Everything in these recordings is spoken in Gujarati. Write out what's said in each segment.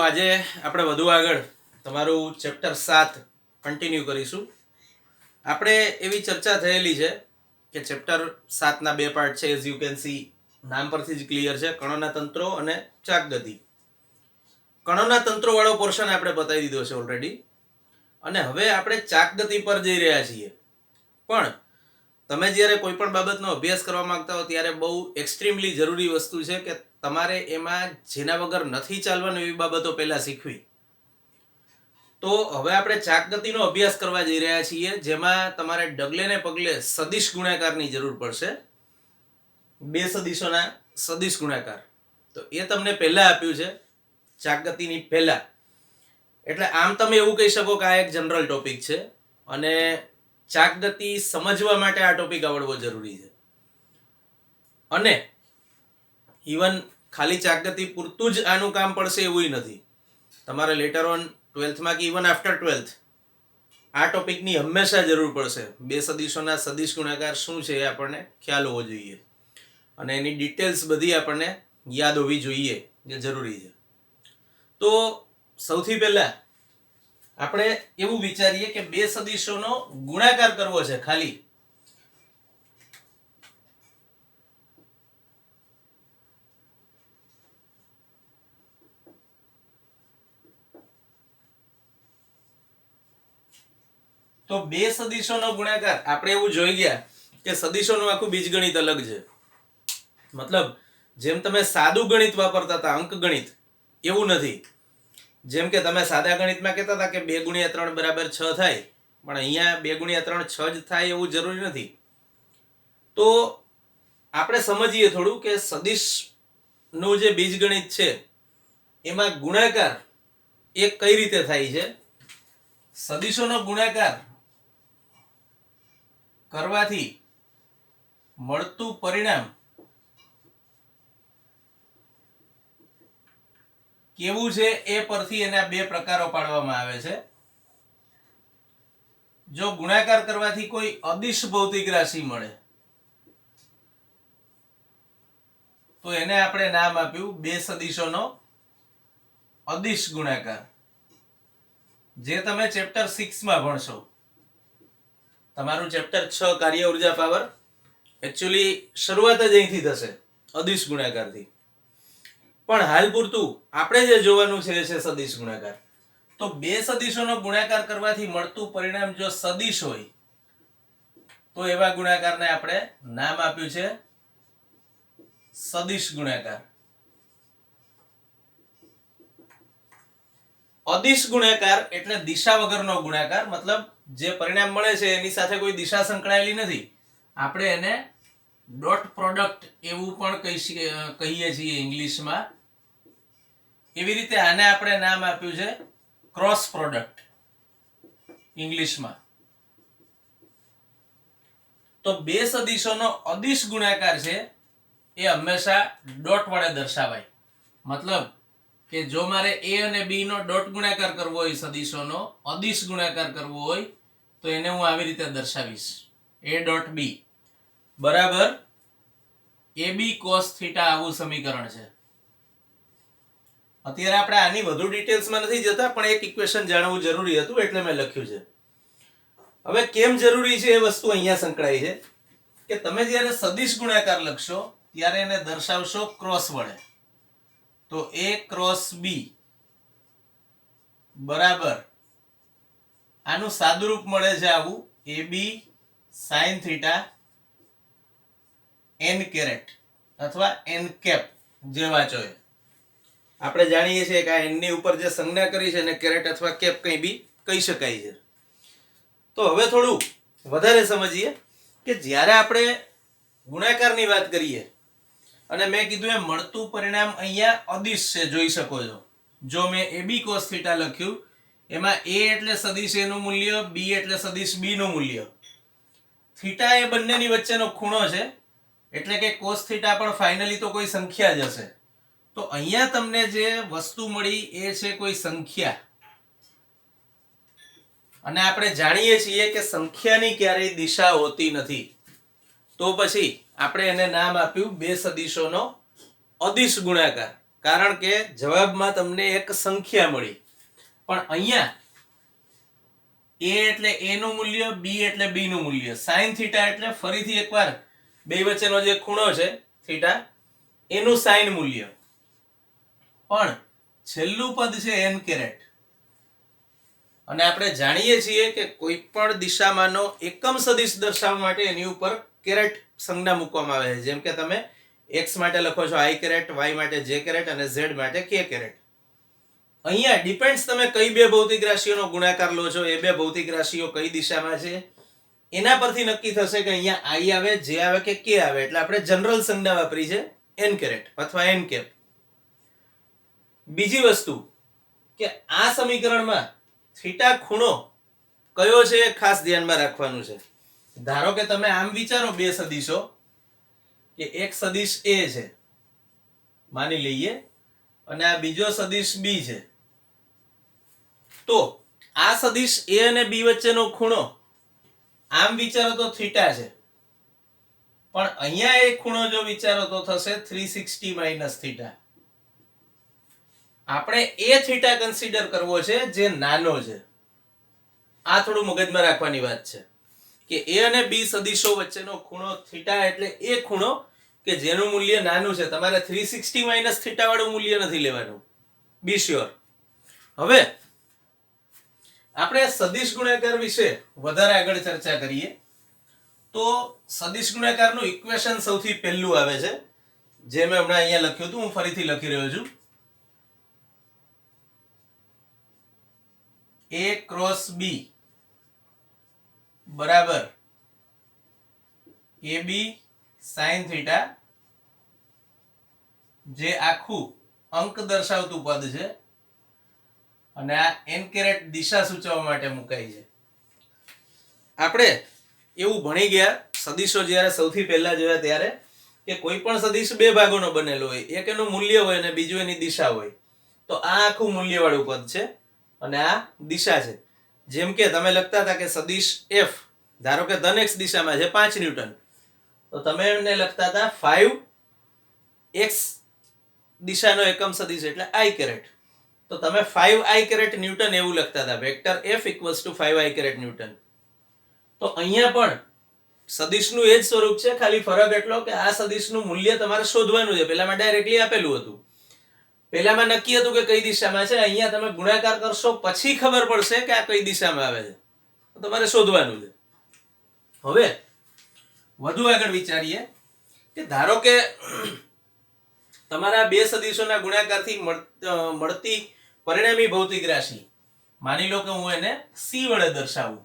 આજે આપણે વધુ આગળ તમારું ચેપ્ટર 7 કન્ટિન્યુ કરીશું. આપણે એવી ચર્ચા થયેલી છે કે ચેપ્ટર 7ના બે પાર્ટ છે. એઝ યુ કેન સી નામ પરથી જ ક્લિયર છે, કણોના તંત્રો અને ચાકગતિ. કણોના તંત્રો વાળો પોર્શન આપણે બતાવી દીધો છે ઓલરેડી, અને હવે આપણે ચાકગતિ પર જઈ રહ્યા છીએ. પણ તમે જ્યારે કોઈ પણ બાબતનો અભ્યાસ કરવા માંગતા હો ત્યારે બહુ એક્સ્ટ્રીમલી જરૂરી વસ્તુ છે કે તમારે એમાં જેના વગર નથી ચાલવાનું એવી બાબતો પહેલા શીખવી. તો હવે આપણે ચાકગતિનો અભ્યાસ કરવા જઈ રહ્યા છીએ, જેમાં તમારે ડગલે ને પગલે સદિશ ગુણાકારની જરૂર પડશે. બે સદિશોના સદિશ ગુણાકાર તો એ તમને પહેલા આપ્યું છે ચાકગતિની પહેલા. એટલે આમ તમે એવું કહી શકો કે આ એક જનરલ ટોપિક છે અને ચાકગતિ સમજવા માટે આ ટોપિક આવડવો જરૂરી છે. અને ઇવન ખાલી ચાકગતિ પૂરતું જ આનું કામ પડશે એવું નથી. તમારે લેટર ઓન 12th માં કે ઇવન આફ્ટર 12th આ ટોપિકની હંમેશા જરૂર પડશે. બે સદિશોના સદિશ ગુણાકાર શું છે એ આપણને ખ્યાલ હોવો જોઈએ અને એની ડિટેલ્સ બધી આપણને યાદ હોવી જોઈએ, જે જરૂરી છે. તો સૌથી પહેલા આપણે એવું વિચારીએ કે બે સદિશોનો ગુણાકાર કરવો છે ખાલી. તો બે સદિશોનો ગુણાકાર આપણે એવું જોઈ ગયા કે સદિશોનું આખું બીજગણિત અલગ છે. મતલબ જેમ તમે સાદું ગણિત વાપરતા હતા, અંક ગણિત, એવું નથી. જેમ કે તમે સાદા ગણિતમાં કહેતા હતા કે 2 × 3 = 6 થાય, પણ અહીંયા 2 × 3 6 જ થાય એવું જરૂરી નથી. તો આપણે સમજીએ થોડું કે સદિશનું જે બીજગણિત છે એમાં ગુણાકાર એ કઈ રીતે થાય છે. સદિશોનો ગુણાકાર કરવાથી મળતું પરિણામ કેવું છે એ પરથી એના બે પ્રકારો પાડવામાં આવે છે. જો ગુણાકાર કરવાથી કોઈ અદિશ ભૌતિક રાશિ મળે તો એને આપણે નામ આપ્યું બે સદિશોનો અદિશ ગુણાકાર, જે તમે ચેપ્ટર 6 માં ભણશો. તમારું ચેપ્ટર 6 કાર્ય ઉર્જા પાવર એકચ્યુઅલી શરૂઆત જ અહીંથી થશે, અદિશ ગુણાકારથી. પણ હાલ પૂરતું આપણે જે જોવાનું છે એ છે સદિશ ગુણાકાર. તો બે સદિશોનો ગુણાકાર કરવાથી મળતું પરિણામ જો સદિશ હોય તો એવા ગુણાકારને આપણે નામ આપ્યું છે સદિશ ગુણાકાર. અદિશ ગુણાકાર એટલે દિશા વગરનો ગુણાકાર. મતલબ જે પરિણામ મળે છે એની સાથે કોઈ દિશા સંકળાયેલી નથી. આપણે એને ડોટ પ્રોડક્ટ એવું પણ કહીએ છીએ ઇંગ્લિશમાં. એવી રીતે આને આપણે નામ આપ્યું છે ક્રોસ પ્રોડક્ટ ઇંગ્લિશમાં. તો બે સદિશોનો અદિશ ગુણાકાર છે એ હંમેશા ડોટ વડે દર્શાવાય. મતલબ કે જો મારે a અને b નો ડોટ ગુણાકાર કરવો હોય, સદિશોનો અદિશ ગુણાકાર કરવો હોય, તો એને હું આવી રીતે દર્શાવીશ. a.b બરાબર ab cos θ આવું સમીકરણ છે. અત્યારે આપણે આની વધુ ડિટેલ્સમાં નથી જતા, પણ એક ઇક્વેશન જાણવું જરૂરી હતું એટલે મેં લખ્યું છે. હવે કેમ જરૂરી છે એ વસ્તુ અહીંયા સંકળાય છે કે તમે જ્યારે સદિશ ગુણાકાર લખશો ત્યારે એને દર્શાવશો ક્રોસ વડે. તો a ક્રોસ b બરાબર આનું સાદુરૂપ મળે છે આવું ab sin θ n કેરેટ અથવા n કેપ જે વાંચો એ. આપણે જાણીએ છીએ કે આ n ની ઉપર જે સંજ્ઞા કરી છે એને કેરેટ અથવા કેપ કંઈ બી કહી શકાય છે. તો હવે થોડું વધારે સમજીએ કે જ્યારે આપણે ગુણાકારની વાત કરીએ અને મેં કીધું એમ મળતું પરિણામ અહીંયા અદિશ છે, જોઈ શકો છો. જો મેં ab cos θ લખ્યું, એમાં a એટલે સદિશ a નું મૂલ્ય, b એટલે સદિશ b નું મૂલ્ય. થીટા એ બંનેની વચ્ચેનો ખૂણો છે, એટલે કે cos θ પણ ફાઇનલી તો કોઈ સંખ્યા જ હશે. તો અહીંયા તમને જે વસ્તુ મળી એ છે કોઈ સંખ્યા. અને આપણે જાણીએ છીએ કે સંખ્યાની ક્યારેય દિશા હોતી નથી. તો પછી આપણે એને નામ આપ્યું બે સદિશોનો અદિશ ગુણાકાર. કારણ કે જવાબમાં તમને એક સંખ્યા મળી, પણ અહીંયા a એટલે a નું મૂલ્ય, b એટલે b નું મૂલ્ય, sin થીટા એટલે ફરીથી એકવાર બે વચ્ચેનો જે ખૂણો છે થીટા એનું sin મૂલ્ય, પણ છેલ્લું પદ છે n કેરેટ. અને આપણે જાણીએ છીએ કે કોઈ પણ દિશામાંનો એકમ સદિશ દર્શાવવા માટે એની ઉપર કેરેટ સંજ્ઞા મૂકવામાં આવે છે. જેમ કે તમે x માટે લખો છો i કેરેટ, y માટે j કેરેટ અને z માટે k કેરેટ. અહીંયા ડિપેન્ડ્સ તમે કઈ બે ભૌતિક રાશિઓનો ગુણાકાર લો છો, એ બે ભૌતિક રાશિઓ કઈ દિશામાં છે એના પરથી નક્કી થશે કે અહીંયા i આવે, j આવે કે k આવે. એટલે આપણે જનરલ સંજ્ઞા વાપરી છે n કેરેટ અથવા n કેપ. બીજી વસ્તુ કે આ સમીકરણમાં થીટા ખૂણો કયો છે એ ખાસ ધ્યાનમાં રાખવાનું છે. ધારો કે તમે આમ વિચારો બે સદિશો, કે એક સદિશ a છે માની લઈએ અને આ બીજો સદિશ b છે, તો આ સદિશ a અને b વચ્ચેનો ખૂણો આમ વિચારો તો થીટા છે, પણ અહીંયા એક ખૂણો જો વિચારો તો થશે 360 માઇનસ થીટા. આપણે એ થીટા કન્સિડર કરવો છે જે નાનો છે. આ થોડું મગજમાં રાખવાની વાત છે કે a અને b સદિશો વચ્ચેનો ખૂણો થીટા એટલે એ ખૂણો કે જેનું મૂલ્ય નાનું છે. તમારે 360 માઇનસ થીટા વાળું મૂલ્ય નથી લેવાનું, બી શ્યોર. હવે આપણે સદિશ ગુણાકાર વિશે વધારે આગળ ચર્ચા કરીએ તો સદિશ ગુણાકારનું ઇક્વેશન સૌથી પહેલું આવે છે, જે મેં હમણાં અહીંયા લખ્યું હતું, હું ફરીથી લખી રહ્યો છું. a ક્રોસ b બરાબર ab sin થીટા, જે આખું અંક દર્શાવતું પદ છે અને આ n કેરેટ દિશા સૂચવવા માટે મુકાય છે. આપણે એવું ભણી ગયા સદિશો જ્યારે સૌથી પહેલા જોયા ત્યારે કે કોઈ પણ સદિશ બે ભાગોનો બનેલો હોય, એક એનું મૂલ્ય હોય અને બીજું એની દિશા હોય. તો આ આખું મૂલ્યવાળું પદ છે અને આ દિશા છે. જેમ કે તમે લખતા હતા કે સદિશ f ધારો કે ધન x દિશામાં છે 5 ન્યૂટન, તો તમે એને લખતા હતા 5x દિશાનો એકમ સદિશ એટલે i કેરેટ, તો તમે 5i કેરેટ ન્યૂટન એવું લખતા હતા. Vector f equals to 5i caret newton. તો અહીંયા પણ સદિશનું એ જ સ્વરૂપ છે, ખાલી ફરક એટલો કે આ સદિશનું મૂલ્ય તમારે શોધવાનું છે. પેલામાં ડાયરેક્ટલી આપેલું હતું, પેલામાં નક્કી હતું કે કઈ દિશામાં છે. અહીંયા તમે ગુણાકાર કરશો પછી ખબર પડશે કે આ કઈ દિશામાં આવે છે, તો તમારે શોધવાનું છે. હવે વધુ આગળ વિચારીએ કે ધારો કે તમારા બે સદિશોના ગુણાકારથી મળતી પરિણામી ભૌતિક રાશિ માની લો કે હું એને c વડે દર્શાવું.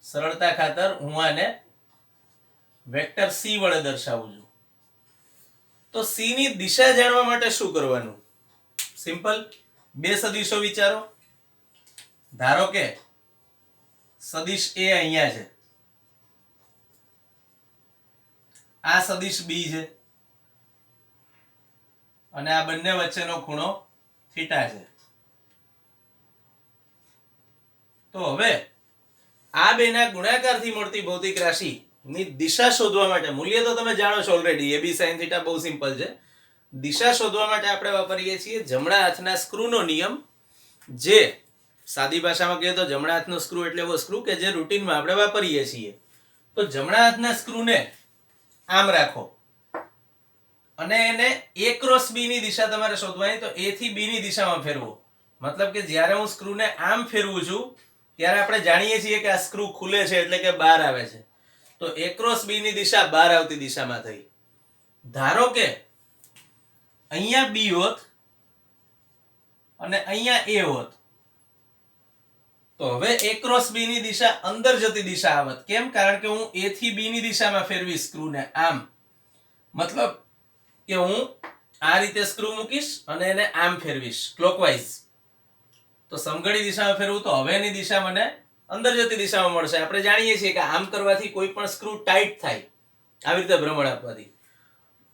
સરળતા ખાતર હું આને વેક્ટર c વડે દર્શાવું છું. તો c ની દિશા જાણવા માટે શું કરવાનું? સિમ્પલ, બે સદિશો વિચારો. ધારો કે સદિશ a અહીંયા છે, આ સદિશ b છે અને આ બંને વચ્ચેનો ખૂણો થીટા છે. તો હવે આ બેના ગુણાકારથી મળતી ભૌતિક રાશિની દિશા શોધવા માટે, મૂલ્ય તો તમે જાણો છો ઓલરેડી, ab sin થીટા બહુ સિમ્પલ છે. દિશા શોધવા માટે આપણે વાપરીએ છીએ જમણા હાથના સ્ક્રૂનો નિયમ, જે સાદી ભાષામાં કહીએ તો જમણા હાથનો સ્ક્રૂ એટલે એવો સ્ક્રૂ કે જે રૂટીનમાં આપણે વાપરીએ છીએ. તો જમણા હાથના સ્ક્રૂને આમ રાખો અને એને a ક્રોસ b ની દિશા તમારે શોધવાની. તો a થી b ની દિશામાં ફેરવો. મતલબ કે જ્યારે હું સ્ક્રૂને આમ ફેરવું છું ત્યારે આપણે જાણીએ છીએ કે આ સ્ક્રૂ ખુલે છે એટલે કે બહાર આવે છે. તો a ક્રોસ b ની દિશા બહાર આવતી દિશામાં થઈ. ધારો કે અહીંયા b હોત અને અહીંયા a હોત, તો હવે a ક્રોસ b ની દિશા અંદર જતી દિશા આવત. કેમ? કારણ કે હું a થી b ની દિશામાં ફેરવી સ્ક્રૂને આમ. મતલબ કે હું આ રીતે સ્ક્રૂ મૂકીશ અને એને આમ ફેરવીશ ક્લોકવાઇઝ. તો સમઘડી દિશામાં ફેરવું તો હવેની દિશા મને અંદર જતી દિશામાં મળશે. આપણે જાણીએ છીએ કે આમ કરવાથી કોઈ પણ સ્ક્રૂ ટાઈટ થાય, આવી રીતે ભ્રમણ આપવાથી.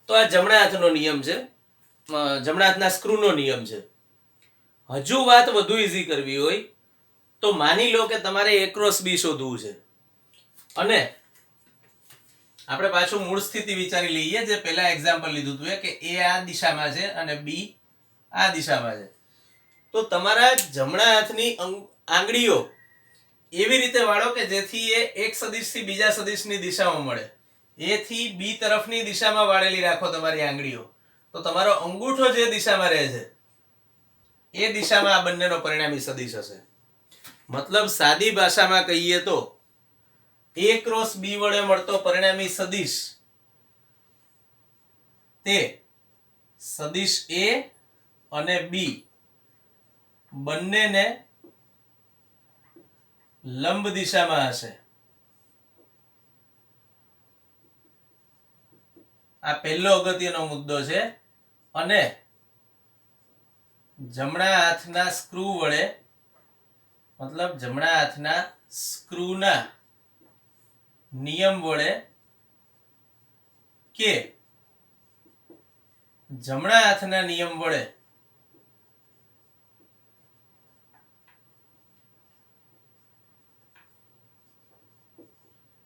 તો આ જમણા હાથનો નિયમ છે, જમણા હાથના સ્ક્રૂનો નિયમ છે. હજુ વાત વધુ ઈઝી કરવી હોય તો માની લો કે તમારે a ક્રોસ b શોધવું છે અને આપણે પાછું મૂળ સ્થિતિ વિચારી લઈએ, જે પહેલા એક્ઝામ્પલ લીધું હતું કે a આ દિશામાં છે અને b આ દિશામાં છે. તો તમારા જમણા હાથની આંગળીઓ એવી રીતે વાળો કે જેથી એ એક સદિશથી બીજા સદિશની દિશામાં મળે. એ થી બી તરફની દિશામાં વાળેલી રાખો તમારી આંગળીઓ. તો તમારો અંગૂઠો જે દિશામાં રહે છે એ દિશામાં આ બંનેનો પરિણામી સદિશ હશે. મતલબ સાદી ભાષામાં કહીએ તો A ક્રોસ B વડે મળતો પરિણામી સદિશ તે સદિશ A અને B બંનેને લંબ દિશામાં હશે. આ પહેલો અગત્યનો મુદ્દો છે. અને જમણા હાથના સ્ક્રૂ વડે મતલબ જમણા હાથના સ્ક્રૂના નિયમ વડે કે જમણા હાથના નિયમ વડે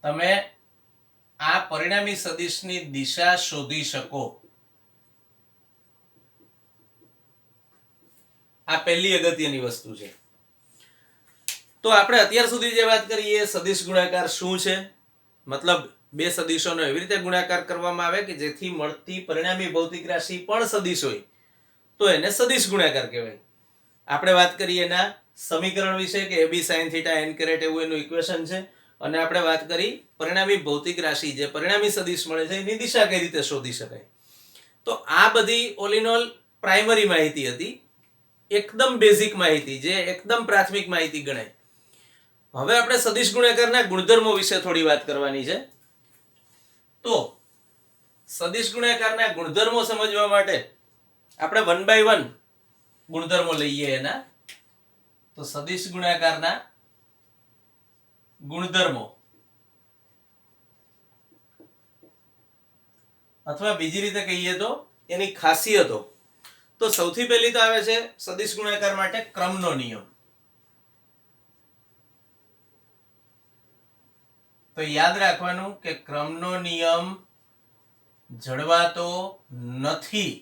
તમે આ પરિણામી સદિશની દિશા શોધી શકો. આ પહેલી અગત્યની વસ્તુ છે. તો આપણે અત્યાર સુધી જે વાત કરી એ સદિશ ગુણાકાર શું છે, મતલબ બે સદિશોનો એવી રીતે ગુણાકાર કરવામાં આવે કે જેથી મળતી પરિણામી ભૌતિક રાશિ પણ સદિશ હોય તો એને સદિશ ગુણાકાર કહેવાય. આપણે વાત કરી એના સમીકરણ વિશે કે ab sin θ n કેરેટ એવું એનું ઇક્વેશન છે. અને આપણે વાત કરી પરિણામી ભૌતિક રાશિ જે પરિણામી સદિશ મળે છે એની દિશા કઈ રીતે શોધી શકાય. તો આ બધી ઓલ ઇન ઓલ પ્રાઇમરી માહિતી હતી, એકદમ બેઝિક માહિતી, જે એકદમ પ્રાથમિક માહિતી ગણાય. હવે આપણે સદિશ ગુણાકારના ગુણધર્મો વિશે થોડી વાત કરવાની છે. તો સદિશ ગુણાકારના ગુણધર્મો સમજવા માટે આપણે 1 by 1 ગુણધર્મો લઈએ એના. તો સદિશ ગુણાકારના ગુણધર્મો અથવા બીજી રીતે કહીએ તો એની ખાસિયતો. તો સૌથી પહેલી તો આવે છે સદિશ ગુણાકાર માટે ક્રમનો નિયમ. તો યાદ રાખવાનું કે ક્રમનો નિયમ જળવાતો નથી.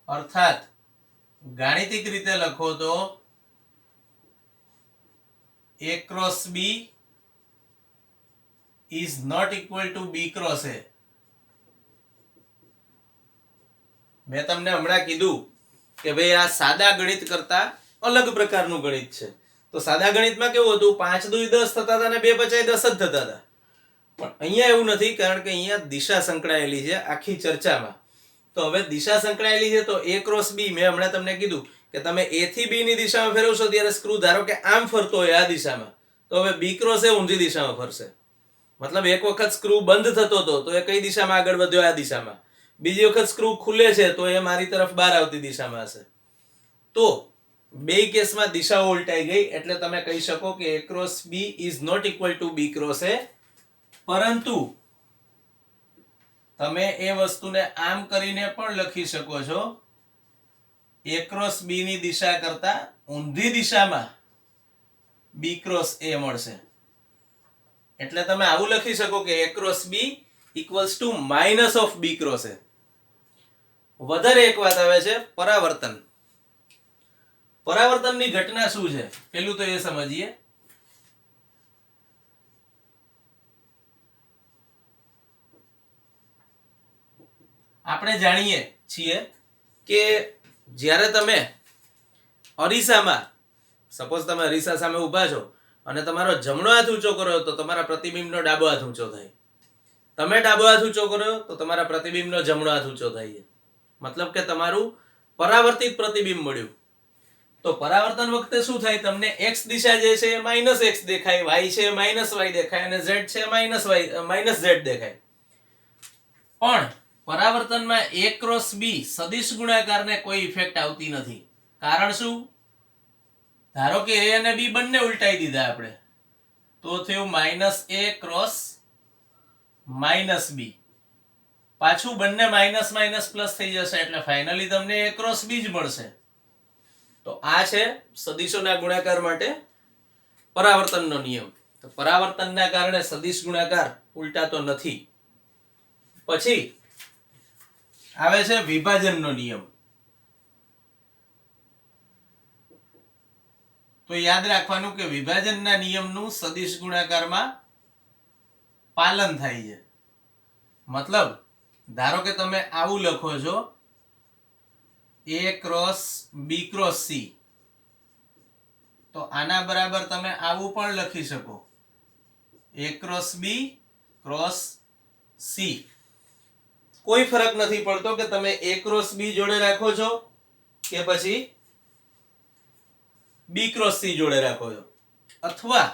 અર્થાત ગાણિતિક રીતે લખો તો A cross B is not equal to B cross A. મેં તમને હમણાં કીધું કે ભાઈ આ સાદા ગણિત કરતા અલગ પ્રકારનું ગણિત છે. તો સાદા ગણિતમાં કેવું હતું, 5 દુ 10 થતા હતા અને 2 5 10 જ થતા હતા. પણ અહીંયા એવું નથી, કારણ કે અહીંયા દિશા સંકળાયેલી છે આખી ચર્ચામાં. તો હવે દિશા સંકળાયેલી છે તો A ક્રોસ B મેં હમણાં તમને કીધું કે તમે A થી B ની દિશામાં ફેરવશો ત્યારે સ્ક્રૂ ધારો કે આમ ફરતો હોય આ દિશામાં, તો હવે B ક્રોસ એ ઊંધી દિશામાં ફરશે. મતલબ એક વખત સ્ક્રૂ બંધ થતો હતો તો એ કઈ દિશામાં આગળ વધ્યો, આ દિશામાં. બીજી વખત સ્ક્રૂ ખુલે છે તો એ મારી તરફ બહાર આવતી દિશામાં હશે. તો બે કેસમાં દિશાઓ ઉલટાઈ ગઈ, એટલે તમે કહી શકો કે A cross B is not equal to B cross A. પરંતુ તમે એ વસ્તુને આમ કરીને પણ લખી શકો છો, A ક્રોસ B ની દિશા કરતા ઊંધી દિશામાં B ક્રોસ A મળશે. એટલે તમે આવું લખી શકો કે A cross B equals to minus of B cross A. વધારે એક વાત આવે છે પરાવર્તન. પરાવર્તનની ઘટના શું છે પેલું તો એ સમજીએ. આપણે જાણીએ છીએ કે જ્યારે તમે અરીસામાં, સપોઝ તમે અરીસા સામે ઊભા છો અને તમારો જમણો હાથ ઊંચો કરો તો તમારા પ્રતિબિંબનો ડાબો હાથ ઊંચો થાય. તમે ડાબો હાથ ઊંચો કરો તો તમારા પ્રતિબિંબનો જમણો હાથ ઊંચો થાય. મતલબ કે તમારું પરાવર્તિત પ્રતિબિંબ મળ્યું. તો પરાવર્તન વખતે શું થાય, તમને x દિશા જે છે એ માઇનસ x દેખાય, y છે માઇનસ y દેખાય અને z છે માઇનસ z દેખાય. પણ પરાવર્તનમાં A ક્રોસ B સદિશ ગુણાકારને કોઈ ઇફેક્ટ આવતી નથી. કારણ શું? ધારો કે A અને B બંને ઉલટાઈ દીધા આપણે, તો થયું minus A cross minus B. પાછું બંને માઇનસ માઇનસ પ્લસ થઈ જશે એટલે ફાઇનલી તમને A ક્રોસ B જ મળશે. તો આ છે સદિશોના ગુણાકાર માટે પરાવર્તનનો નિયમ. તો પરાવર્તનના કારણે સદિશ ગુણાકાર ઉલટાતો નથી. પછી આવે છે વિભાજનનો નિયમ. તો યાદ રાખવાનું કે વિભાજનના નિયમનું સદિશ ગુણાકારમાં પાલન થાય છે. મતલબ ધારો કે તમે આવું લખો છો a cross b cross c, તો આના બરાબર તમે આવું પણ લખી શકો a cross b cross c. કોઈ ફરક નથી પડતો કે તમે a ક્રોસ b જોડે રાખો છો કે પછી b ક્રોસ c જોડે રાખો છો. અથવા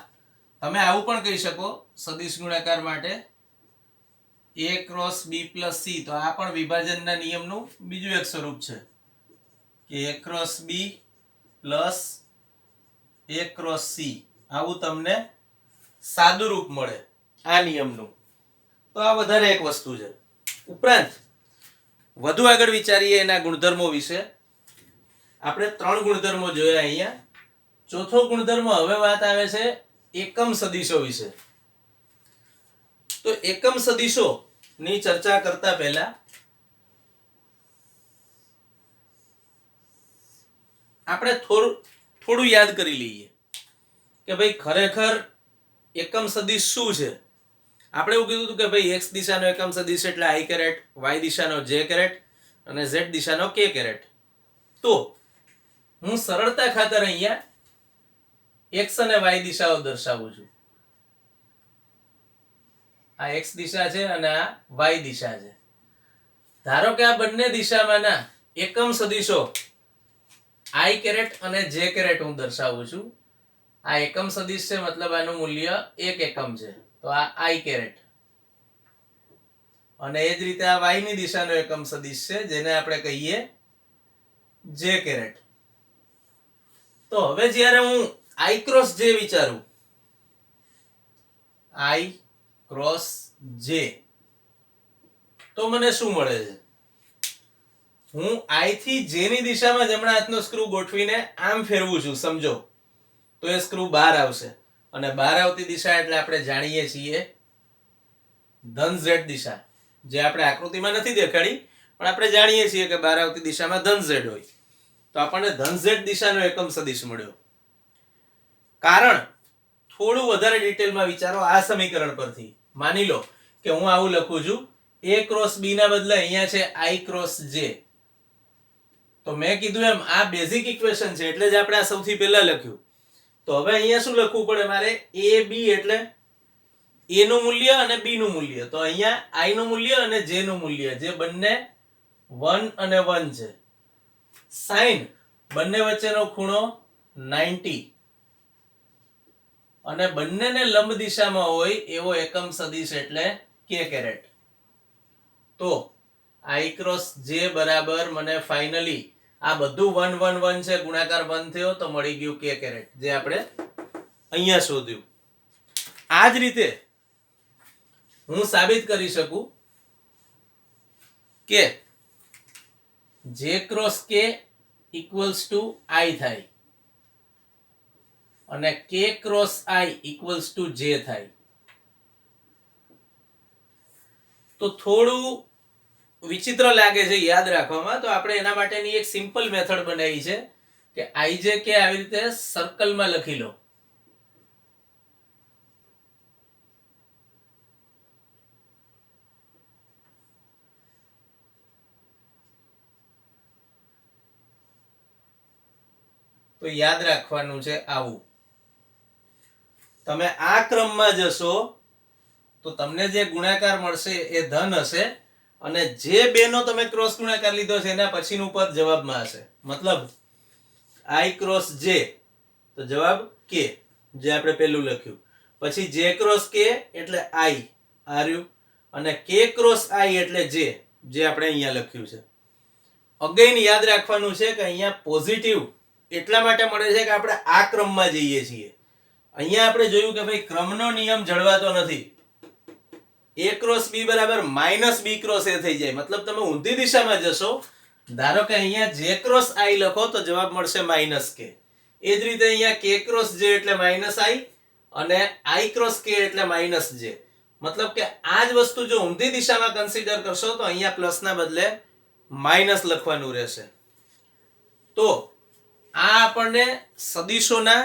તમે આવું પણ કહી શકો સદિશ ગુણાકાર માટે a cross b plus c. તો આ પણ વિભાજનના નિયમનું બીજું એક સ્વરૂપ છે કે a cross b plus a cross c. આવું તમને સાદું રૂપ મળે આ નિયમનું. તો આ વધારે એક વસ્તુ છે. ઉપરાંત વધુ આગળ વિચારીએ એના ગુણધર્મો વિશે. આપણે 3 ગુણધર્મો જોયા અહીંયા. ચોથો ગુણધર્મ હવે વાત આવે છે એકમ સદિશો વિશે. તો એકમ સદિશો ની ચર્ચા કરતા પહેલા આપણે થોડું યાદ કરી લઈએ કે ભાઈ ખરેખર એકમ સદિશ શું છે. આપણે એવું કીધું હતું કે ભાઈ x દિશાનો એકમ સદિશ એટલે i કેરેટ, y દિશાનો j કેરેટ અને z દિશાનો k કેરેટ. તો હું સરળતા ખાતર અહીંયા x અને y દિશાઓ દર્શાવું છું. આ x દિશા છે અને આ y દિશા છે. ધારો કે આ બંને દિશામાંના એકમ સદિશો i કેરેટ અને j કેરેટ હું દર્શાવું છું. આ એકમ સદિશ છે મતલબ આનું મૂલ્ય 1 એકમ છે, તો આ i કેરેટ. અને એ જ રીતે આ y ની દિશાનો એકમ સદિશ છે જેને આપણે કહીએ j કેરેટ. તો હવે જ્યારે હું i ક્રોસ j વિચારું, i ક્રોસ j, તો મને શું મળે છે? હું i થી j ની દિશામાં જમણા હાથનો સ્ક્રૂ ગોઠવીને આમ ફેરવું છું સમજો, તો એ સ્ક્રૂ બહાર આવશે. અને બહાર આવતી દિશા એટલે આપણે જાણીએ છીએ ધન z દિશા, જે આપણે આકૃતિમાં નથી દેખાડી પણ આપણે જાણીએ છીએ કે બહાર આવતી દિશામાં ધન z હોય. તો આપણને ધન z દિશાનો એકમ સદિશ મળ્યો. કારણ થોડું વધારે ડિટેલમાં વિચારો આ સમીકરણ પરથી. માની લો કે હું આવું લખું છું a ક્રોસ b ના બદલે અહીંયા છે i ક્રોસ j. તો મેં કીધું એમ આ બેઝિક ઇક્વેશન છે એટલે જ આપણે આ સૌથી પહેલા લખ્યું. તો હવે અહીંયા શું લખવું પડે મારે? a b એટલે a નું મૂલ્ય અને b નું મૂલ્ય. તો અહીંયા i નું મૂલ્ય અને j નું મૂલ્ય જે બંને 1 અને 1 છે. sin બંને વચ્ચેનો ખૂણો 90 અને બંનેને લંબ દિશામાં હોય એવો એકમ સદિશ એટલે k કેરેટ. તો i ક્રોસ j બરાબર મને ફાઇનલી આ બધું 1 1 1 છે, ગુણાકાર 1 થયો તો મળી ગયું k કેરેટ, જે આપણે અહીંયા શોધ્યું. આ જ રીતે હું સાબિત કરી શકું કે j cross k equals to i થાય અને k cross i equals to j થાય. તો થોડું વિચિત્ર લાગે છે યાદ રાખવામાં, તો આપણે એના માટેની એક સિમ્પલ મેથડ બનાવી છે કે ij k આવી રીતે સર્કલમાં લખી લો. તો યાદ રાખવાનું છે આવું. તમે આ ક્રમમાં જશો તો તમને જે ગુણાકાર મળશે એ ધન હશે અને જે બેનો તમે ક્રોસ ગુણાકાર લીધો છે એના પછીનું પદ જવાબમાં હશે. મતલબ i ક્રોસ j તો જવાબ k, જે આપણે પહેલું લખ્યું. પછી j ક્રોસ k એટલે i આર્યું અને k ક્રોસ i એટલે j, જે આપણે અહીંયા લખ્યું છે. અગેન યાદ રાખવાનું છે કે અહીંયા પોઝિટિવ એટલા માટે મળે છે કે આપણે આ ક્રમમાં જઈએ છીએ. અહીંયા આપણે જોયું કે ભાઈ ક્રમનો નિયમ જળવાતો નથી. a ક્રોસ b બરાબર માઇનસ b ક્રોસ a થઈ જાય. મતલબ તમે ઊંધી દિશામાં જશો, ધારો કે અહીંયા j ક્રોસ i લખો તો જવાબ મળશે માઇનસ k. એ જ રીતે અહીંયા k ક્રોસ j એટલે માઇનસ i અને i ક્રોસ k એટલે માઇનસ j. મતલબ કે આ જ વસ્તુ જો ઊંધી દિશામાં કન્સિડર કરશો તો અહીંયા પ્લસના બદલે માઇનસ લખવાનું રહેશે. તો આ આપણને સદિશોના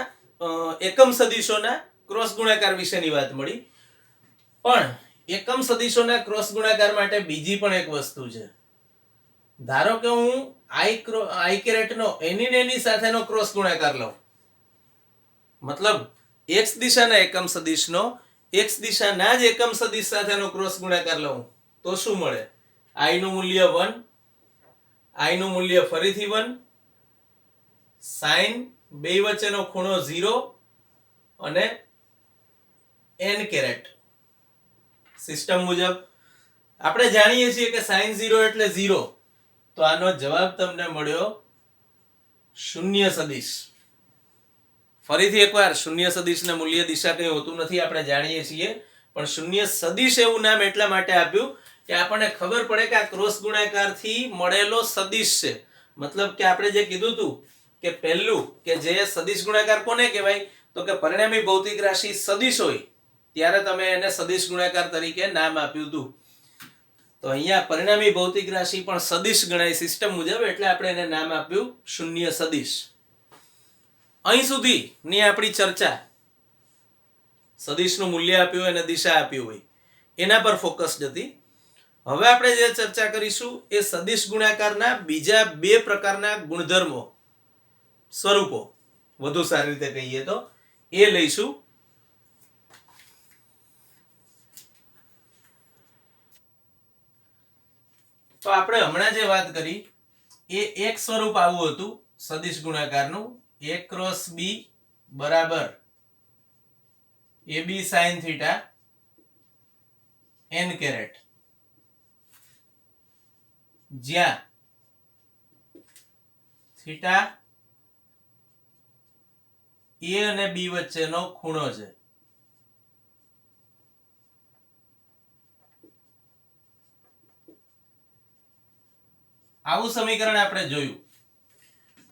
એકમ સદિશોના ક્રોસ ગુણાકાર વિશેની વાત મળી. પણ એકમ સદિશોના ક્રોસ ગુણાકાર માટે બીજી પણ એક વસ્તુ છે. ધારો કે હું આઈ કેરેટ નો એની સાથેનો ક્રોસ ગુણાકાર લઉં, મતલબ એક્સ દિશાના એકમ સદિશનો એક્સ દિશાના જ એકમ સદિશ સાથેનો ક્રોસ ગુણાકાર લઉં તો શું મળે? આઈ નું મૂલ્ય 1, આઈ નું મૂલ્ય ફરીથી 1, સાઈન બે વચ્ચેનો ખૂણો 0 અને n કેરેટ. સિસ્ટમ મુજબ આપણે જાણીએ છીએ કે સાઈન 0 એટલે 0, તો આનો જવાબ તમને મળ્યો શૂન્ય સદિશ. ફરીથી એકવાર, શૂન્ય સદિશના મૂલ્ય દિશા કંઈ હોતું નથી, આપણે જાણીએ છીએ. પણ શૂન્ય સદિશ એવું નામ એટલા માટે આપ્યું કે આપણને ખબર પડે કે આ ક્રોસ ગુણાકારથી મળેલો સદિશ છે. મતલબ કે આપણે જે કીધું હતું કે પહેલું કે જે સદિશ ગુણાકાર કોને કહેવાય, તો કે પરિણામી ભૌતિક રાશિ સદિશ હોય ત્યારે તમે એને સદિશ ગુણાકાર તરીકે નામ આપ્યું હતું. તો અહીંયા પરિણામી ભૌતિક રાશિ પણ સદિશ ગણાય સિસ્ટમ મુજબ, એટલે આપણે એને નામ આપ્યું શૂન્ય સદિશ. અહીં સુધીની આપણી ચર્ચા સદિશનું મૂલ્ય આપ્યું અને દિશા આપ્યું હોય એના પર ફોકસ્ડ હતી. હવે આપણે જે ચર્ચા કરીશું એ સદિશ ગુણાકારના બીજા બે પ્રકારના ગુણધર્મો, સ્વરૂપો વધુ સારી રીતે કહીએ તો એ લઈશું. તો આપણે હમણાં જે વાત કરી એ એક સ્વરૂપ આવું હતું સદિશ ગુણાકારનું, a ક્રોસ b બરાબર ab sin theta n caret, જ્યાં થીટા a અને b વચ્ચેનો ખૂણો છે. આવું સમીકરણ આપણે જોયું.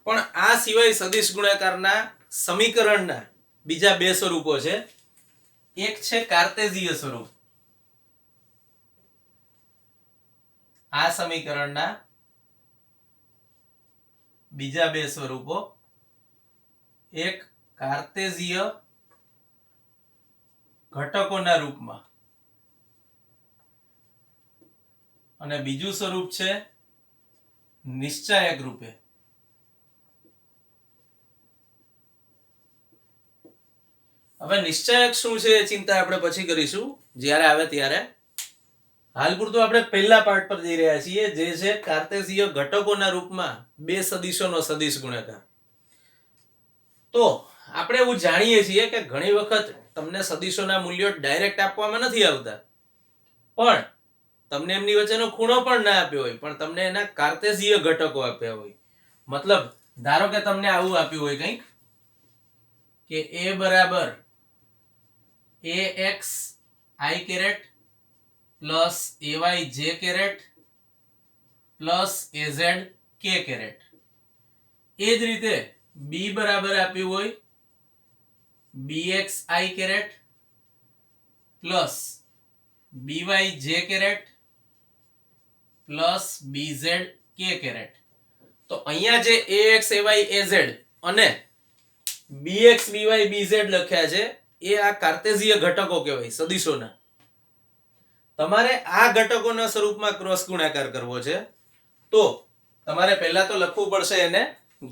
પણ આ સિવાય સદિશ ગુણાકારના સમીકરણના બીજા બે સ્વરૂપો છે. એક છે કાર્ટેઝીય સ્વરૂપ. આ સમીકરણના બીજા બે સ્વરૂપો, એક કાર્ટેઝીય ઘટકોના રૂપમાં અને બીજું સ્વરૂપ છે નિશ્ચાયક રૂપે. હવે નિશ્ચાયક શું છે એ ચિંતા આપણે પછી કરીશું જ્યારે આવે ત્યારે. હાલ પૂરતું આપણે પહેલા પાર્ટ પર જઈ રહ્યા છીએ, જે છે કાર્ટેઝીય ઘટકોના રૂપમાં બે સદિશોનો સદિશ ગુણાકાર. તો આપણે એવું જાણીએ છીએ કે ઘણી વખત તમને સદિશોના મૂલ્યો ડાયરેક્ટ આપવામાં નથી આવતા, પણ તમને એમની વચ્ચેનો ખૂણો પણ ના આપ્યો હોય, પણ તમને એના કાર્ટેઝીય ઘટકો આપ્યા હોય. મતલબ ધારો કે તમને આવું આપ્યું હોય કંઈક કે a બરાબર ax i caret plus ay j caret plus az k caret. એ જ રીતે b બરાબર આપ્યું હોય bx i caret plus by j caret plus bz k caret. તો અહીંયા જે ax ay az અને bx by bz લખ્યા છે એ આ કાર્ટેઝીય ઘટકો કહેવાય સદિશોના. તમારે આ ઘટકોના સ્વરૂપમાં ક્રોસ ગુણાકાર કરવો છે તો તમારે પહેલા તો લખવું પડશે એને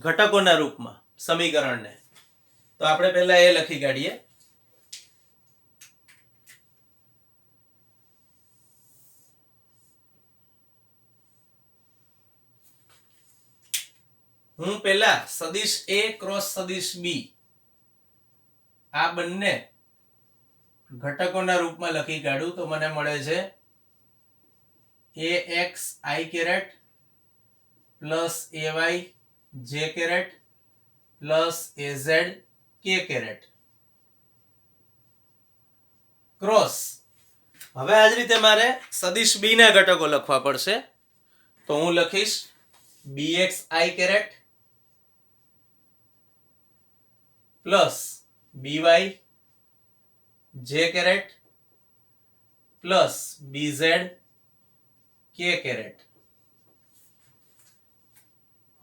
ઘટકોના રૂપમાં સમીકરણને. તો આપણે પહેલા એ લખી કાઢીએ. હું પહેલા સદિશ a ક્રોસ સદિશ b આ બંને ઘટકોના રૂપમાં લખી કાઢું તો મને મળે છે ax i caret plus ay j caret plus az k caret cross. હવે આ જ રીતે મારે સદિશ b ના ઘટકો લખવા પડશે. તો હું લખીશ bx i caret plus by j caret plus bz k caret.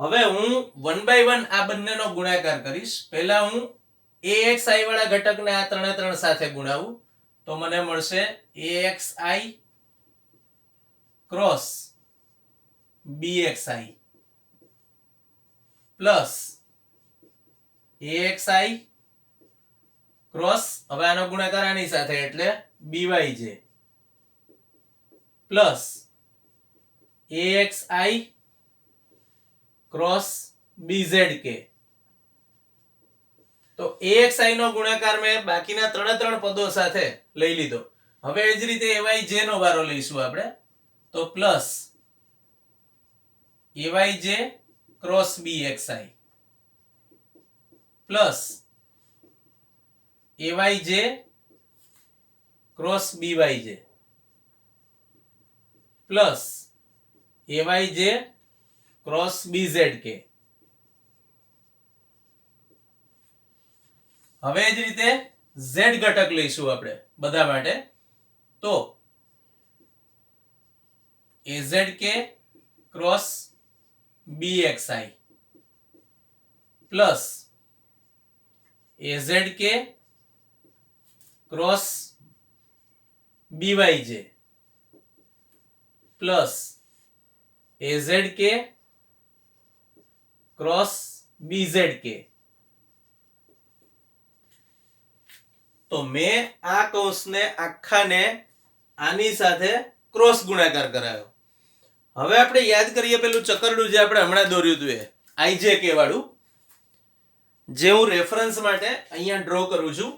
હવે હું 1/1 આ બંનેનો ગુણાકાર કરીશ. પહેલા હું AXI વાળા ઘટકને આ 3 સાથે ગુણાવું તો મને મળશે AXI cross BXI plus AXI cross, હવે આનો ગુણાકાર આની સાથે એટલે BYJ plus AXI cross BZK. તો AXI નો ગુણાકાર મેં બાકીના 3 પદો સાથે લઈ લીધો. હવે એ જ રીતે AYJ નો વારો લઈશું આપણે તો plus AYJ cross BXI plus AYJ cross BYJ plus AYJ cross BZK. હવે એ જ રીતે Z ઘટક લઈશું આપણે બધા માટે તો AZK cross BXI plus AZK cross BYJ plus AZK cross BZK. તો મેં આ કૌંસને આખાને આની સાથે ક્રોસ ગુણાકાર કરાયો. હવે આપણે યાદ કરીએ પેલું ચકરડું જે આપણે હમણાં દોર્યું હતું એ IJK વાળું, જે હું રેફરન્સ માટે અહીંયા ડ્રો કરું છું.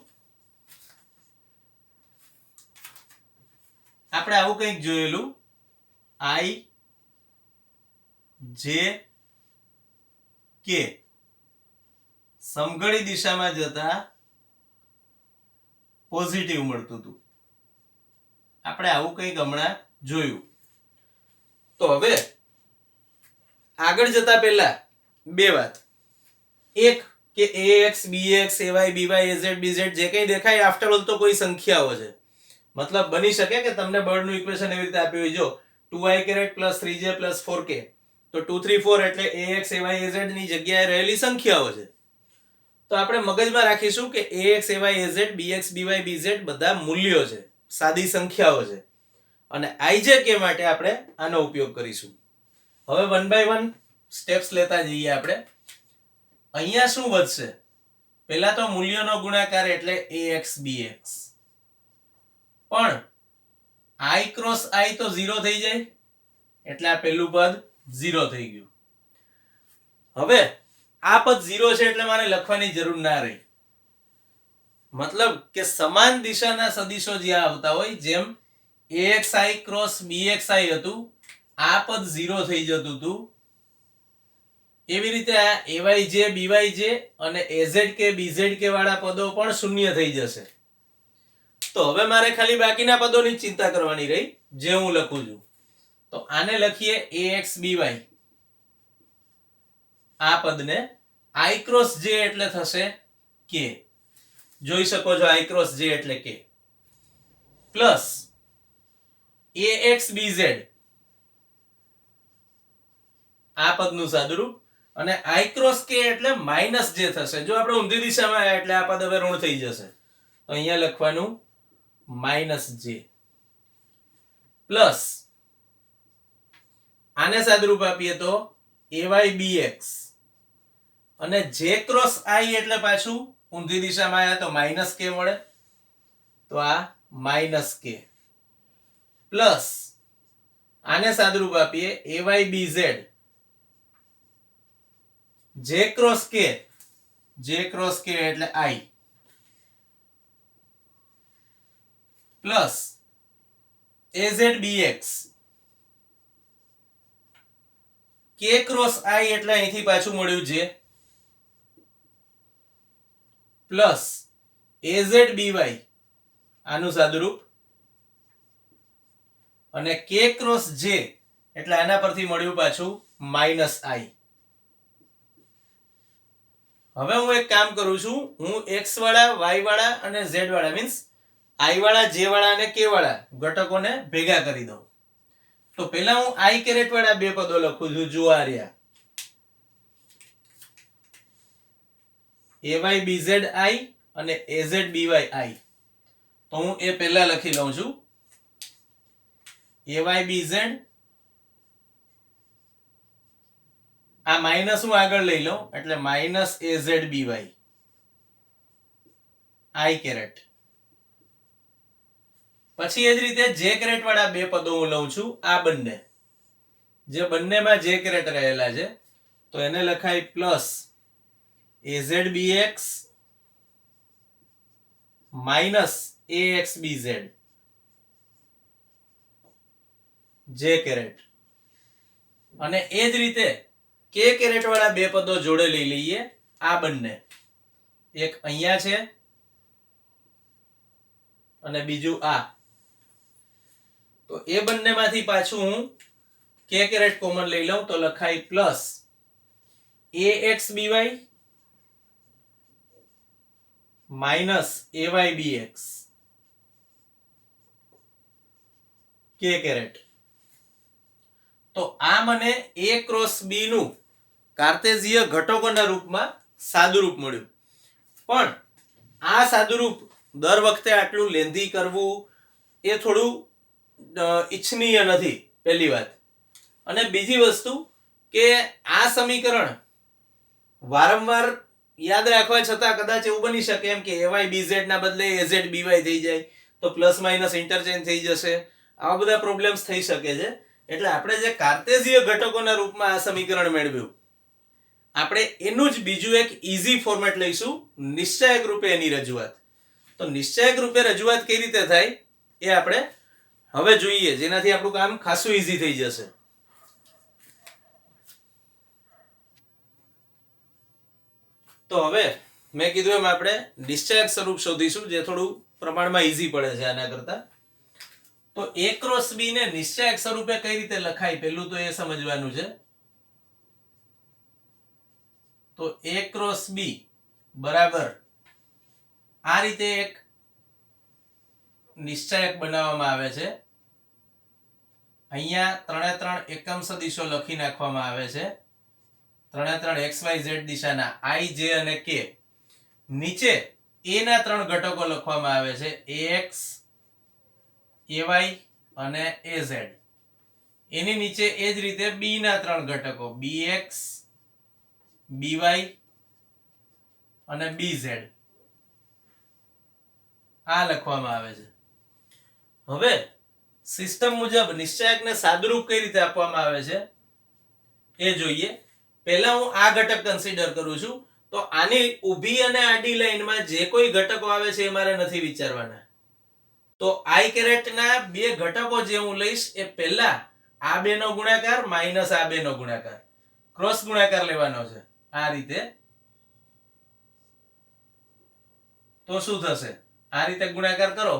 આપણે આવું કંઈક જોયેલું IJK સમઘડી દિશામાં જતા પોઝિટિવ મળતું હતું. આપણે આવું કંઈક હમણાં જોયું. તો હવે આગળ જતા પહેલા બે વાત. એક કે AX BX AY BY AZ BZ જે કંઈ દેખાય આફ્ટર ઓલ તો કોઈ સંખ્યાઓ છે. મતલબ બની શકે કે તમને બળનું ઇક્વેશન એવી રીતે આપ્યું હોય, જો 2i + 3j + 4k તો 2 3 4 એટલે AX AY AZ ની જગ્યાએ રહેલી સંખ્યાઓ છે. તો આપણે મગજમાં રાખીશું કે AX AY AZ BX BY BZ બધા મૂલ્યો છે, સાદી સંખ્યાઓ છે. અને IJK માટે આપણે આનો ઉપયોગ કરીશું. હવે 1 by 1 સ્ટેપ્સ લેતા જઈએ આપણે. અહીંયા શું વધશે? પહેલા તો મૂલ્યોનો ગુણાકાર એટલે AX BX, પણ I ક્રોસ I તો 0 થઈ જાય એટલે આ પહેલું પદ 0 થઈ ગયું. હવે આ પદ 0 છે એટલે મારે લખવાની જરૂર ના રહી. મતલબ કે સમાન દિશાના સદિશો જ્યાં આવતા હોય, જેમ AXI ક્રોસ BXI હતું આ પદ 0 થઈ જતું હતું, એવી રીતે આ AYJ BYJ અને AZK BZK વાળા પદો પણ શૂન્ય થઈ જશે. તો હવે મારે ખાલી બાકીના પદોની ચિંતા કરવાની રહી, જે હું લખું છું. તો આને લખીએ AX BY, આ પદને I ક્રોસ J એટલે થશે K. જોઈ શકો છો I ક્રોસ J એટલે K પ્લસ AX BZ આ પદનું સાદુરૂપ, અને I ક્રોસ K એટલે માઇનસ J થશે. જો આપણે ઊંધી દિશામાં આવ્યા એટલે આ પદ હવે ઋણ થઈ જશે, તો અહીંયા લખવાનું માઇનસ J પ્લસ આને સાદુરૂપ આપીએ તો AY BX, અને J ક્રોસ I એટલે પાછું ઊંધી દિશામાં આવ્યા તો માઇનસ K મળે, તો આ માઇનસ K પ્લસ આને સાદુરૂપ આપીએ AY BZ, J cross K એટલે I plus AZ BX, K cross I એટલે અહીંથી પાછું મળ્યું J પ્લસ AZ BY આનું સાદુરૂપ, અને K ક્રોસ J એટલે આના પરથી મળ્યું પાછું માઇનસ I. હવે હું એક કામ કરું છું, હું X વાળા Y વાળા અને Z વાળા મીન્સ I વાળા J વાળા અને K વાળા ઘટકોને ભેગા કરી દઉં. તો પહેલા હું I કેરેટ વાળા બે પદો લખું છું, જુઓ આ રહ્યા. ay bz I અને az by I. તો હું એ પહેલા લખી લઉં છું. ay bz આ માઇનસ હું આગળ લઈ લઉં એટલે minus az by I caret. પછી એ જ રીતે જે કેરેટ વાળા બે પદો હું લઉં છું, આ બંને જે બંનેમાં જે કેરેટ રહેલા છે તો એને લખાય plus az bx minus ax bz જે કેરેટ. અને એ જ રીતે કે કેરેટ વાળા બે પદો જોડે લઈ લઈએ, આ બંને એક અહીંયા છે અને બીજું આ. તો એ બંનેમાંથી પાછું હું કે કેરેટ કોમન લઈ લઉં તો લખાય plus ax by minus ay bx કે કેરેટ. તો આ મને a ક્રોસ b નું કાર્ટેશિય ઘટકોના રૂપમાં સાદુરૂપ મળ્યું. પણ આ સાદુરૂપ દર વખતે આટલું લેન્ધી કરવું એ થોડું ઈચ્છનીય નથી, પહેલી વાત. અને બીજી વસ્તુ કે આ સમીકરણ વારંવાર યાદ રાખવા છતાં કદાચ એવું બની શકે એમ કે ay bz ના બદલે az by થઈ જાય તો પ્લસ માઇનસ ઇન્ટરચેન્જ થઈ જશે. આવા બધા પ્રોબ્લેમ્સ થઈ શકે છે. એટલે આપણે જે કાર્ટેશિય ઘટકોના રૂપમાં આ સમીકરણ મેળવ્યું, આપણે એનું જ બીજું એક ઈઝી ફોર્મેટ લઈશું, નિશ્ચાયક રૂપે એની રજૂઆત. તો નિશ્ચાયક રૂપે રજૂઆત કઈ રીતે થાય એ આપણે હવે જોઈએ, જેનાથી આપણું કામ ખાસું ઈઝી થઈ જશે. તો હવે મેં કીધું એમ આપણે નિશ્ચાયક સ્વરૂપ શોધીશું, જે થોડું પ્રમાણમાં ઈઝી પડે છે આના કરતા. તો a ક્રોસ b ને નિશ્ચાયક સ્વરૂપે કઈ રીતે લખાય પહેલું તો એ સમજવાનું છે. તો a ક્રોસ b બરાબર આ રીતે એક નિશ્ચાયક બનાવવામાં આવે છે. અહીંયા 3 3 એકમ સદિશો લખી નાખવામાં આવે છે. 3 3 xyz દિશાના i j અને k. નીચે a ના 3 ઘટકો લખવામાં આવે છે, ax ay અને az. એની નીચે એ જ રીતે b ના 3 ઘટકો bx by અને bz આ લખવામાં આવે છે. હવે સિસ્ટમ મુજબ નિશ્ચાયકને સાદુરૂપ કઈ રીતે આપવામાં આવે છે એ જોઈએ. પહેલા હું આ ઘટક કન્સિડર કરું છું. તો આની ઊભી અને આડી લાઈનમાં જે કોઈ ઘટકો આવે છે એ મારે નથી વિચારવાના. તો i કેરેટ ના બે ઘટકો જે હું લઈશ એ પહેલા આ બે નો ગુણાકાર માઇનસ આ બે નો ગુણાકાર, ક્રોસ ગુણાકાર લેવાનો છે આ રીતે. તો શું થશે? આ રીતે ગુણાકાર કરો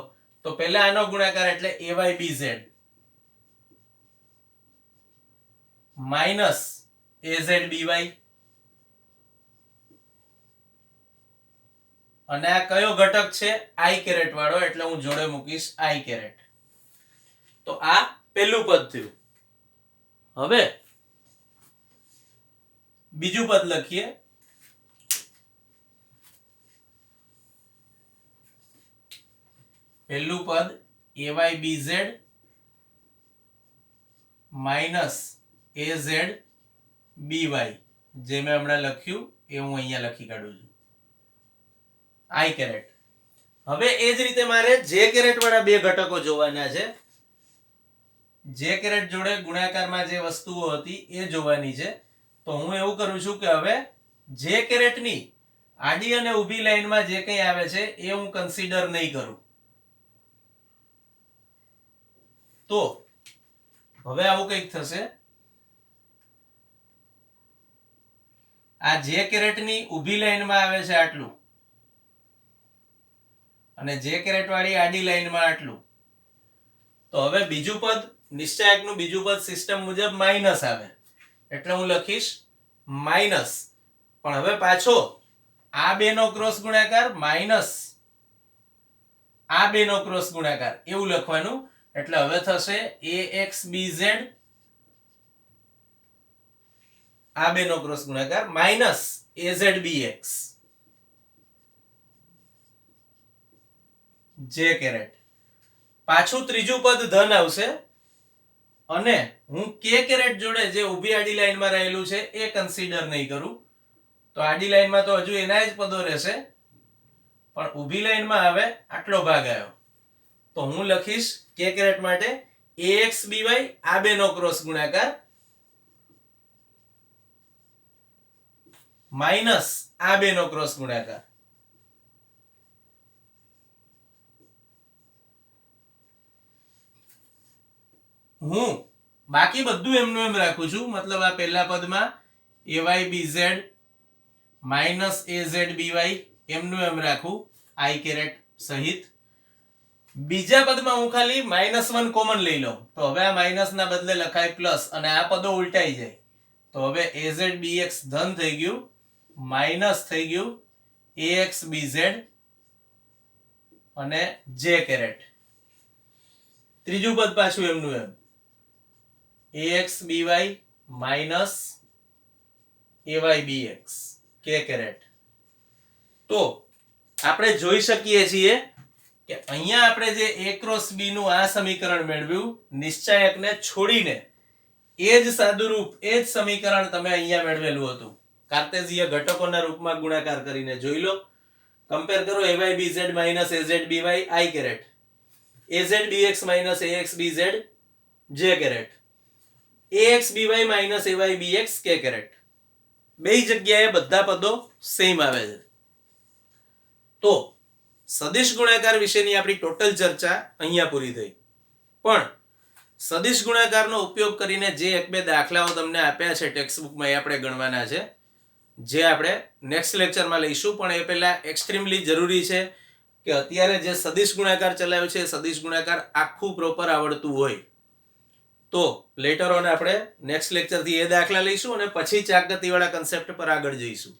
તો પહેલા આનો ગુણાકાર એટલે ay bz minus az by અને આ કયો ઘટક છે? i કેરેટ વાળો, એટલે હું જોડે મૂકીશ i કેરેટ. તો આ પહેલું પદ થયું. હવે બીજું પદ લખીએ. પહેલું પદ ay bz minus az by જે મેં હમણાં લખ્યું એ હું અહીંયા લખી કાઢું છું i કેરેટ. હવે એ જ રીતે મારે જે કેરેટ વાળા બે ઘટકો જોવાના છે. જે કેરેટ જોડે ગુણાકારમાં જે વસ્તુઓ હતી એ જોવાની છે. તો હું એવું કરું છું કે હવે જે કેરેટની આડી અને ઊભી લાઈનમાં જે કંઈ આવે છે એ હું કન્સિડર નહીં કરું. તો હવે આવું કંઈક થશે. આ જે કેરેટની ઊભી લાઈનમાં આવે છે આટલું અને જે કેરેટ વાળી આડી લાઈનમાં આટલું. તો હવે બીજું પદ નિશ્ચાયકનું બીજું પદ સિસ્ટમ મુજબ માઇનસ આવે એટલે હું લખીશ માઇનસ. પણ હવે પાછો આ બે નો ક્રોસ ગુણાકાર માઇનસ આ બે નો ક્રોસ ગુણાકાર એવું લખવાનું. એટલે હવે થશે ax bz આ બે નો ક્રોસ ગુણાકાર માઇનસ az bx જે કેરેટ. પાછું ત્રીજું પદ ધન આવશે અને હું કે કેરેટ જોડે જે ઊભી આડી લાઈનમાં રહેલું છે એ કન્સિડર નહીં કરું, તો આડી લાઈનમાં તો હજુ એના જ પદો રહેશે, પણ ઊભી લાઈનમાં હવે આટલો ભાગ આવ્યો, તો હું લખીશ કે કેરેટ માટે ax by આ બેનો ક્રોસ ગુણાકાર માઇનસ આ બેનો ક્રોસ ગુણાકાર. હું બાકી બધું એમનું એમ રાખું છું, મતલબ આ પહેલા પદમાં ay bz minus az by એમનું એમ રાખું i કેરેટ સહિત. બીજા પદમાં હું ખાલી -1 કોમન લઈ લઉં, તો હવે આ માઇનસ ના બદલે લખાય પ્લસ અને આ પદો ઉલટાઈ જાય, તો હવે az bx ધન થઈ ગયું, માઇનસ થઈ ગયું ax bz અને j કેરેટ. ત્રીજું પદ પાછું એમનું એમ ax by minus ay bx k caret. તો આપણે જોઈ શકીએ છીએ કે અહીંયા આપણે જે a ક્રોસ b નું આ સમીકરણ મેળવ્યું નિશ્ચાયકને છોડીને, એ જ સાદુરૂપ એ જ સમીકરણ તમે અહીંયા મેળવેલું હતું કાર્ટેશિય ઘટકોના રૂપમાં ગુણાકાર કરીને. જોઈ લો, કમ્પેર કરો ay bz minus az by i caret, az bx minus ax bz j caret, ax by minus ay bx k caret. બે જગ્યાએ બધા પદો સેમ આવે છે. તો સદિશ ગુણાકાર વિશેની આપણી ટોટલ ચર્ચા અહીંયા પૂરી થઈ. પણ સદિશ ગુણાકારનો ઉપયોગ કરીને જે એક બે દાખલાઓ તમને આપ્યા છે ટેક્સ્ટબુકમાં એ આપણે ગણવાના છે, જે આપણે નેક્સ્ટ લેક્ચરમાં લઈશું. પણ એ પહેલા એક્સ્ટ્રીમલી જરૂરી છે કે અત્યારે જે સદિશ ગુણાકાર ચલાવ્યો છે સદિશ ગુણાકાર આખું પ્રોપર આવડતું હોય. તો લેટર ઓન આપણે નેક્સ્ટ લેક્ચરથી એ દાખલા લઈશું અને પછી ચાકગતિવાળા કન્સેપ્ટ પર આગળ જઈશું.